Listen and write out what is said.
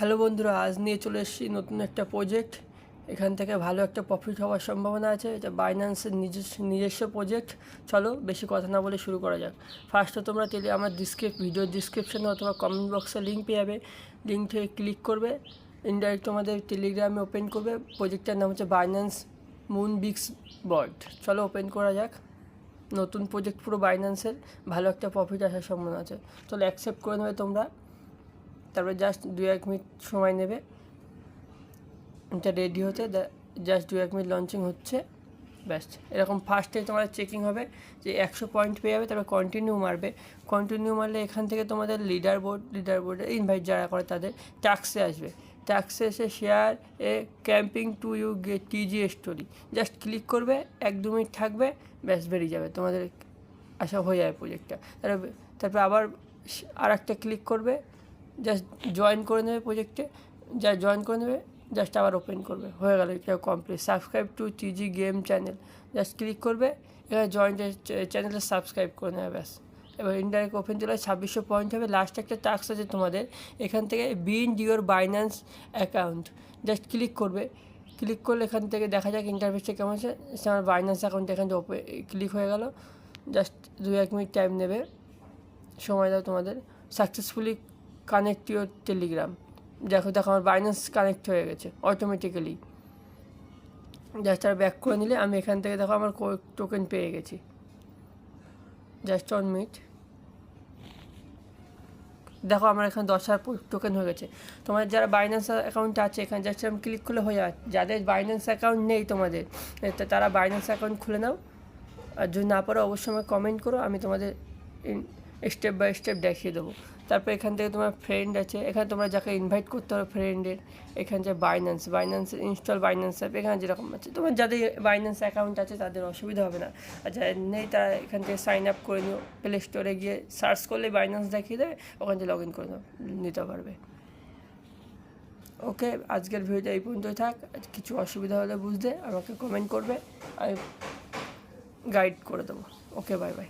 Hello বন্ধুরা, আজ নিয়ে চলে এসেছি নতুন একটা প্রজেক্ট। এখান থেকে ভালো একটা প্রফিট হওয়ার সম্ভাবনা আছে। এটা বাইন্যান্সের নিজস্ব প্রজেক্ট। চলো বেশি কথা না বলে শুরু করা যাক। ফার্স্টে তোমরা আমার ভিডিওর ডিসক্রিপশানে অথবা কমেন্ট বক্সে লিঙ্ক পেয়ে যাবে। লিঙ্ক থেকে ক্লিক করবে, ইনডাইরেক্ট তোমাদের টেলিগ্রামে ওপেন করবে। প্রজেক্টটার নাম হচ্ছে বাইন্যান্স মুনবিক্স বট। চলো ওপেন করা যাক। নতুন প্রজেক্ট পুরো বাইন্যান্সের, ভালো একটা প্রফিট আসার সম্ভাবনা আছে। চলো অ্যাকসেপ্ট করে নেবে তোমরা। তারপরে জাস্ট 2-1 মিনিট সময় নেবে এটা রেডি হতে। জাস্ট 2-1 মিনিট লঞ্চিং হচ্ছে। ব্যাস এরকম ফার্স্টে তোমাদের চেকিং হবে যে 100 পয়েন্ট পেয়ে যাবে। তারপরে কন্টিনিউ মারবে। কন্টিনিউ মারলে এখান থেকে তোমাদের লিডার বোর্ডে ইনভাইট যারা করে তাদের ট্যাক্সে আসবে। ট্যাক্সে এসে share a camping to you get TG story just click করবে, 1-2 মিনিট থাকবে, ব্যাস বেরিয়ে যাবে তোমাদের। আশা হয়ে যাবে প্রজেক্টটা। তারপরে আবার আর একটা ক্লিক করবে, জাস্ট জয়েন করে নেবে প্রজেক্টে। যা জয়েন করে নেবে, জাস্ট আবার ওপেন করবে, হয়ে গেল এটা complete. Subscribe to টিজি game channel just click করবে, এখানে জয়েন্টের চ্যানেলে সাবস্ক্রাইব করে নেবে। ব্যাস এবার ইনডাইরেক্ট ওপেন চলে 2600 পয়েন্ট হবে। লাস্ট একটা টাস্ক আছে তোমাদের এখান থেকে, build your Binance account just click করবে। ক্লিক করলে এখান থেকে দেখা যাক ইন্টারফেসটা কেমন আছে। আমার বাইন্যান্স অ্যাকাউন্ট এখান থেকে ক্লিক হয়ে গেল। জাস্ট 2-1 মিনিট টাইম নেবে, সময় দাও তোমাদের। Successfully connect your Telegram. দেখো আমার বাইন্যান্স কানেক্ট হয়ে গেছে অটোমেটিক্যালি। জাস্ট আর ব্যাক করে নিলে আমি এখান থেকে দেখো আমার টোকেন পেয়ে গেছি। জাস্ট 1 মিনিট দেখো আমার এখানে 10,000 টোকেন হয়ে গেছে। তোমাদের যারা বাইন্যান্স অ্যাকাউন্ট আছে এখানে জাস্ট আমি ক্লিক করলে হয়ে যাবে। যাদের বাইন্যান্স অ্যাকাউন্ট নেই তোমাদের, তারা বাইন্যান্স অ্যাকাউন্ট খুলে নাও। আর যদি না পারো অবশ্যই আমাকে কমেন্ট করো, আমি তোমাদের স্টেপ বাই স্টেপ দেখিয়ে দেবো। তারপর এখান থেকে তোমার ফ্রেন্ড আছে, এখানে তোমরা যাকে ইনভাইট করতে হবে ফ্রেন্ডের। এখানে যে বাইন্যান্স ইনস্টল বাইন্যান্স অ্যাপ, এখানে যেরকম আছে তোমার যাদের বাইন্যান্স অ্যাকাউন্ট আছে তাদের অসুবিধা হবে না। আর যাদের নেই তারা এখান থেকে সাইন আপ করে নিও। প্লে স্টোরে গিয়ে সার্চ করলে বাইন্যান্স দেখিয়ে দেবে, ওখান থেকে লগ ইন করে নিতে পারবে। ওকে, আজকের ভিডিওটা এই পর্যন্তই থাক। কিছু অসুবিধা হলে বুঝতে আমাকে কমেন্ট করবে, আমি গাইড করে দেবো। ওকে, বাই বাই।